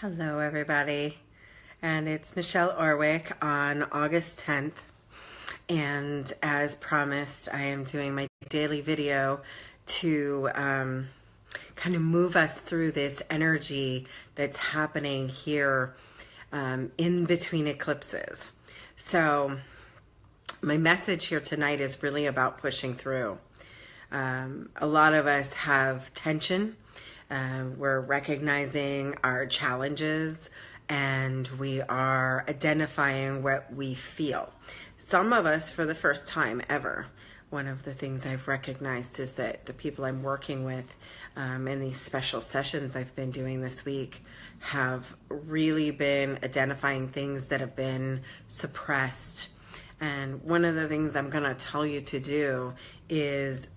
Hello, everybody, and it's Michelle Orwick on August 10th. And as promised, I am doing my daily video to kind of move us through this energy that's happening here in between eclipses. So, my message here tonight is really about pushing through. A lot of us have tension. We're recognizing our challenges and we are identifying what we feel. Some of us, for the first time ever, one of the things I've recognized is that the people I'm working with in these special sessions I've been doing this week have really been identifying things that have been suppressed. And one of the things I'm going to tell you to do is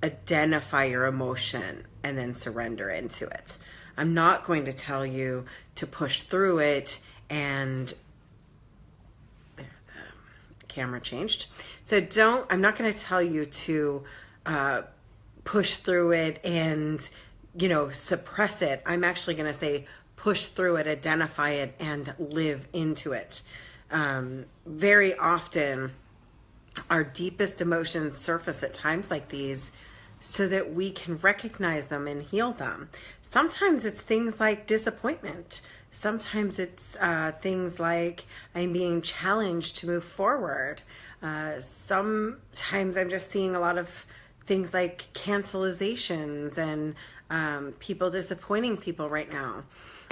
identify your emotion and then surrender into it. I'm not going to tell you to push through it and there, the camera changed. So I'm not going to tell you to push through it and, suppress it. I'm actually going to say push through it, identify it, and live into it. Very often, our deepest emotions surface at times like these so that we can recognize them and heal them. Sometimes it's things like disappointment. Sometimes it's things like I'm being challenged to move forward. Sometimes I'm just seeing a lot of things like cancelizations and people disappointing people right now.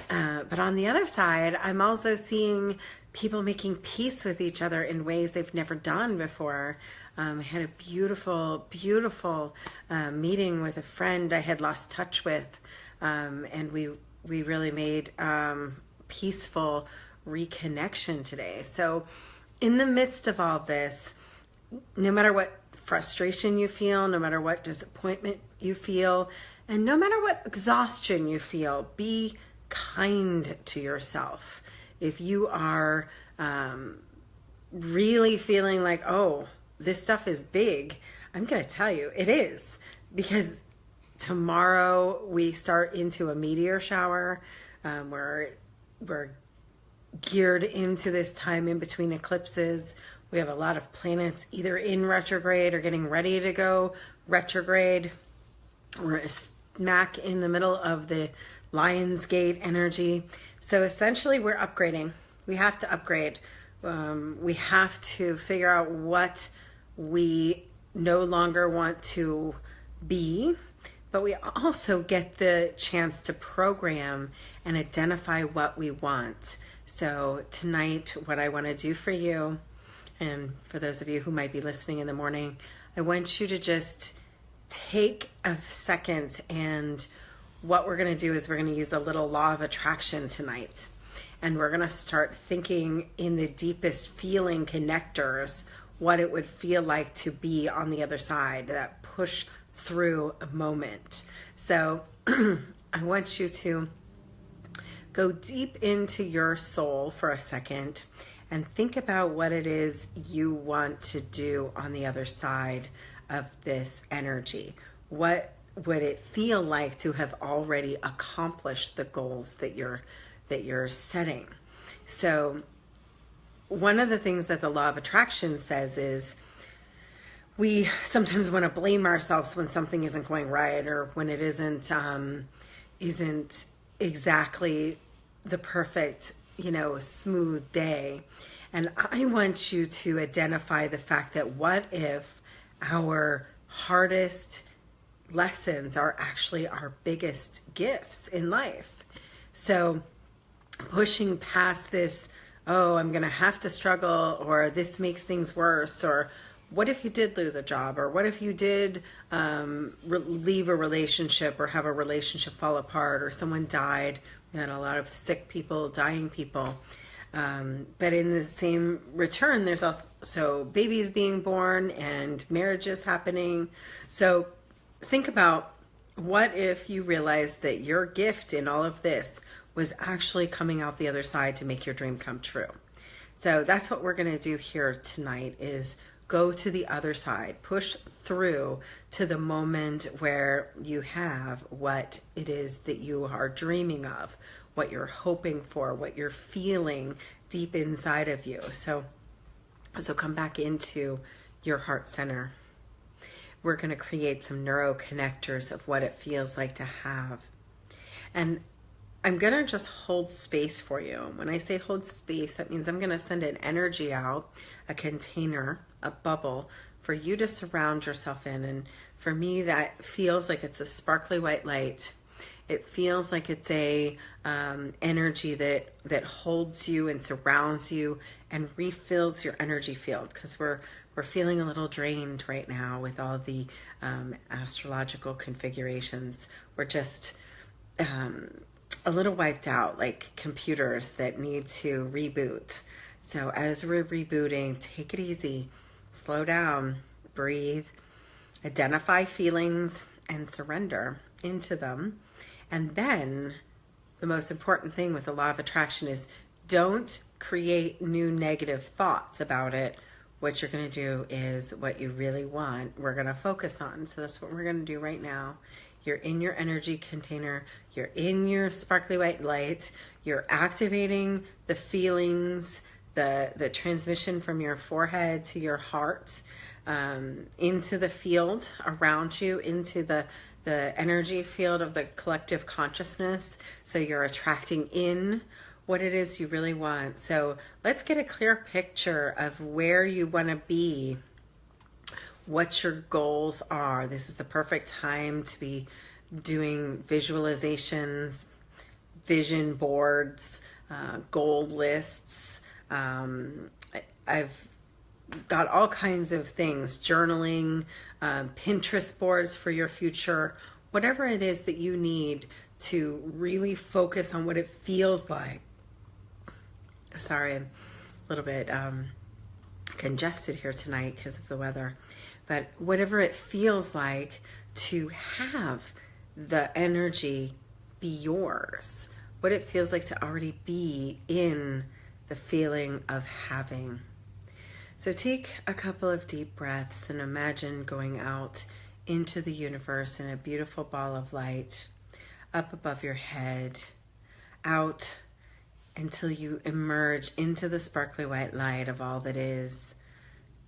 But on the other side, I'm also seeing people making peace with each other in ways they've never done before. I had a beautiful, beautiful meeting with a friend I had lost touch with, and we really made peaceful reconnection today. So in the midst of all this, no matter what frustration you feel, no matter what disappointment you feel, and no matter what exhaustion you feel, be kind to yourself. If you are really feeling like, oh, this stuff is big, I'm going to tell you it is, because tomorrow we start into a meteor shower. We're geared into this time in between eclipses. We have a lot of planets either in retrograde or getting ready to go retrograde. We're smack in the middle of the Lion's Gate energy. So essentially we're upgrading. We have to upgrade. We have to figure out what we no longer want to be, but we also get the chance to program and identify what we want. So tonight, what I want to do for you, and for those of you who might be listening in the morning, I want you to just take a second, and what we're going to do is we're going to use a little law of attraction tonight. And we're going to start thinking in the deepest feeling connectors what it would feel like to be on the other side, that push through a moment. So I want you to go deep into your soul for a second and think about what it is you want to do on the other side of this energy. What would it feel like to have already accomplished the goals that you're setting? So one of the things that the law of attraction says is we sometimes want to blame ourselves when something isn't going right, or when it isn't exactly the perfect, smooth day. And I want you to identify the fact that what if our hardest lessons are actually our biggest gifts in life? So pushing past this, oh, I'm going to have to struggle, or this makes things worse, or what if you did lose a job, or what if you did leave a relationship or have a relationship fall apart, or someone died. We had a lot of sick people, dying people. But in the same return, there's also babies being born and marriages happening. So think about, what if you realized that your gift in all of this was actually coming out the other side to make your dream come true? So that's what we're going to do here tonight, is go to the other side, push through to the moment where you have what it is that you are dreaming of, what you're hoping for, what you're feeling deep inside of you. So come back into your heart center. We're going to create some neuroconnectors of what it feels like to have. And I'm going to just hold space for you. When I say hold space, that means I'm going to send an energy out, a container, a bubble for you to surround yourself in. And for me, that feels like it's a sparkly white light. It feels like it's a energy that holds you and surrounds you and refills your energy field, because we're feeling a little drained right now with all the astrological configurations. We're just a little wiped out, like computers that need to reboot. So as we're rebooting, take it easy, slow down, breathe, identify feelings, and surrender into them. And then the most important thing with the law of attraction is don't create new negative thoughts about it. What you're going to do is what you really want, we're going to focus on. So that's what we're going to do right now. You're in your energy container. You're in your sparkly white light. You're activating the feelings, the transmission from your forehead to your heart, into the field around you, into the energy field of the collective consciousness. So you're attracting in what it is you really want. So let's get a clear picture of where you want to be, what your goals are. This is the perfect time to be doing visualizations, vision boards, goal lists. I've got all kinds of things, journaling, Pinterest boards for your future, whatever it is that you need to really focus on what it feels like. Sorry, I'm a little bit congested here tonight because of the weather. But whatever it feels like to have the energy be yours, what it feels like to already be in the feeling of having. So take a couple of deep breaths and imagine going out into the universe in a beautiful ball of light, up above your head, out until you emerge into the sparkly white light of all that is.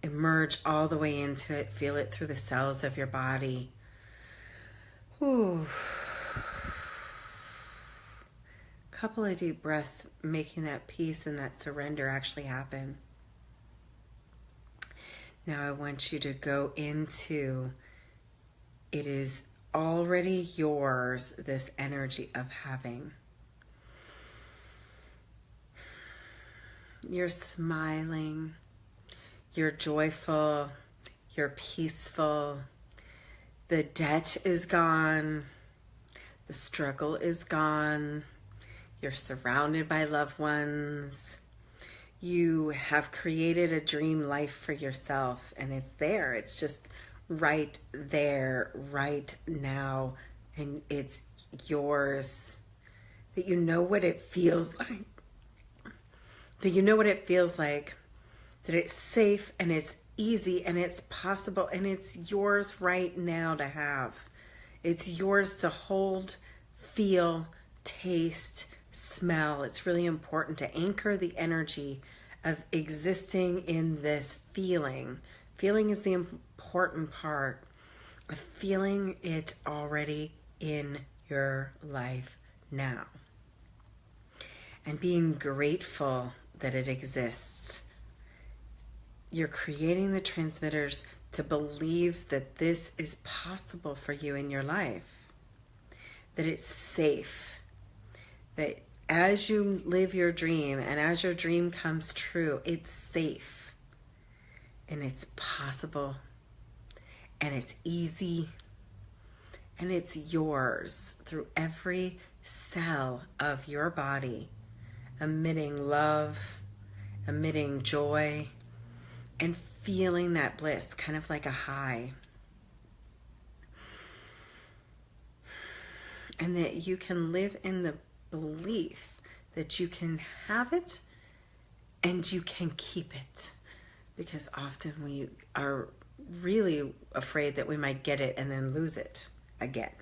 Emerge all the way into it. Feel it through the cells of your body. Ooh. Couple of deep breaths, making that peace and that surrender actually happen. Now I want you to go into, it is already yours, this energy of having. You're smiling, you're joyful, you're peaceful, the debt is gone, the struggle is gone, you're surrounded by loved ones, you have created a dream life for yourself, and it's there, it's just right there, right now, and it's yours. That you know what it feels like. That you know what it feels like, that it's safe and it's easy and it's possible and it's yours right now to have. It's yours to hold, feel, taste, smell. It's really important to anchor the energy of existing in this feeling. Feeling is the important part of feeling it already in your life now. And being grateful that it exists. You're creating the transmitters to believe that this is possible for you in your life. That it's safe. That as you live your dream and as your dream comes true, it's safe. And it's possible. And it's easy. And it's yours through every cell of your body. Emitting love, emitting joy, and feeling that bliss, kind of like a high. And that you can live in the belief that you can have it and you can keep it. because often we are really afraid that we might get it and then lose it again.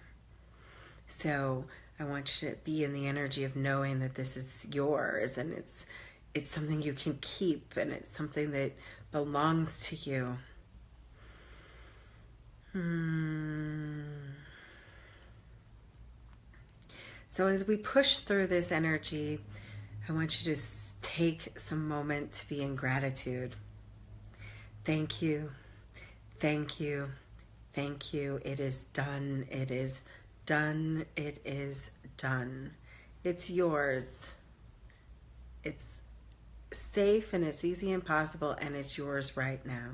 So I want you to be in the energy of knowing that this is yours, and it's something you can keep, and it's something that belongs to you. So as we push through this energy, I want you to take some moment to be in gratitude. Thank you, thank you, thank you. It is done, it is done, it is done. It's yours. It's safe and it's easy and possible, and it's yours right now.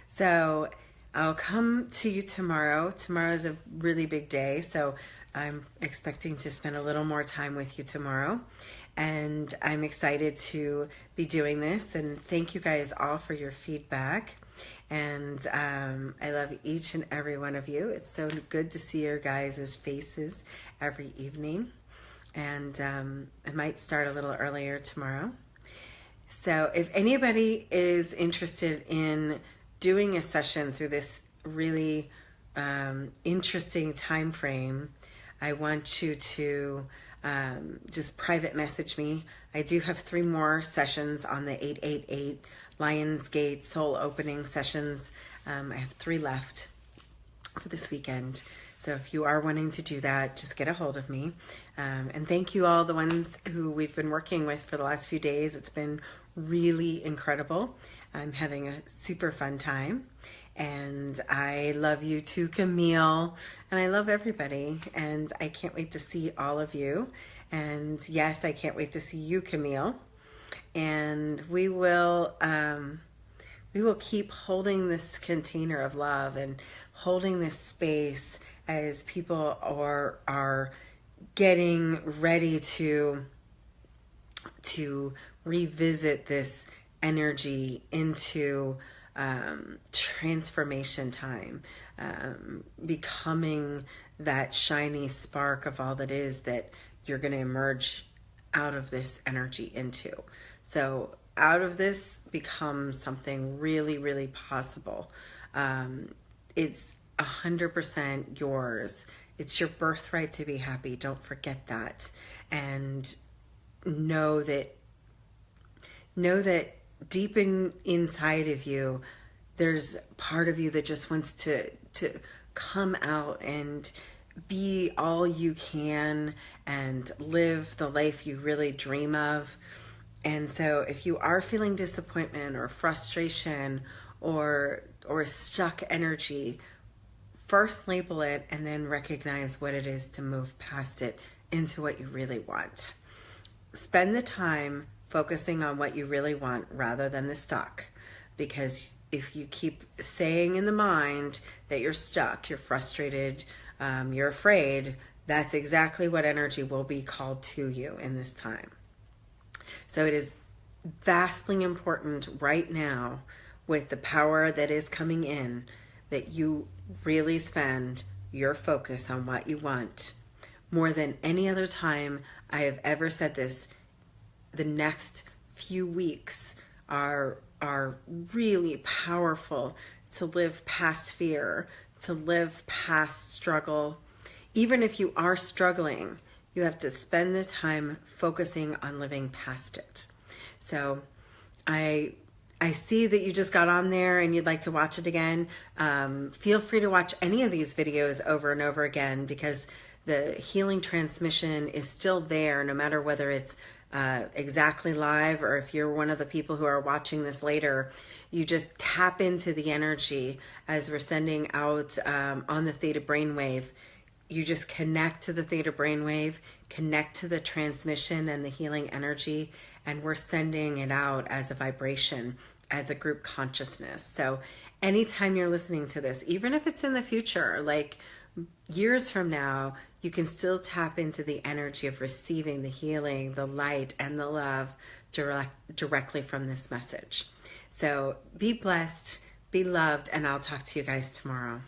So I'll come to you tomorrow. Tomorrow is a really big day, so I'm expecting to spend a little more time with you tomorrow. And I'm excited to be doing this. And thank you guys all for your feedback. And I love each and every one of you. It's so good to see your guys' faces every evening. And I might start a little earlier tomorrow. So if anybody is interested in doing a session through this really interesting time frame, I want you to just private message me. I do have 3 more sessions on the 888 Lionsgate Soul Opening sessions. I have 3 left for this weekend. So if you are wanting to do that, just get a hold of me. And thank you all the ones who we've been working with for the last few days. It's been really incredible. I'm having a super fun time. And I love you too, Camille. And I love everybody. And I can't wait to see all of you. And yes, I can't wait to see you, Camille. And we will keep holding this container of love and holding this space as people are getting ready to revisit this energy into transformation time, becoming that shiny spark of all that is that you're going to emerge out of this energy into. So out of this becomes something really, really possible. It's 100% yours. It's your birthright to be happy. Don't forget that. And know that deep inside of you, there's part of you that just wants to come out and be all you can and live the life you really dream of. And so if you are feeling disappointment or frustration or stuck energy, first label it and then recognize what it is to move past it into what you really want. Spend the time focusing on what you really want rather than the stuck, because if you keep saying in the mind that you're stuck, you're frustrated, you're afraid, that's exactly what energy will be called to you in this time. So it is vastly important right now, with the power that is coming in, that you really spend your focus on what you want. More than any other time I have ever said this, the next few weeks are really powerful to live past fear, to live past struggle. Even if you are struggling, you have to spend the time focusing on living past it. So I see that you just got on there and you'd like to watch it again. Feel free to watch any of these videos over and over again, because the healing transmission is still there, no matter whether it's exactly live or if you're one of the people who are watching this later. You just tap into the energy as we're sending out on the theta brainwave. You just connect to the theta brainwave, connect to the transmission and the healing energy, and we're sending it out as a vibration, as a group consciousness. So anytime you're listening to this, even if it's in the future, like years from now, you can still tap into the energy of receiving the healing, the light, and the love directly from this message. So be blessed, be loved, and I'll talk to you guys tomorrow.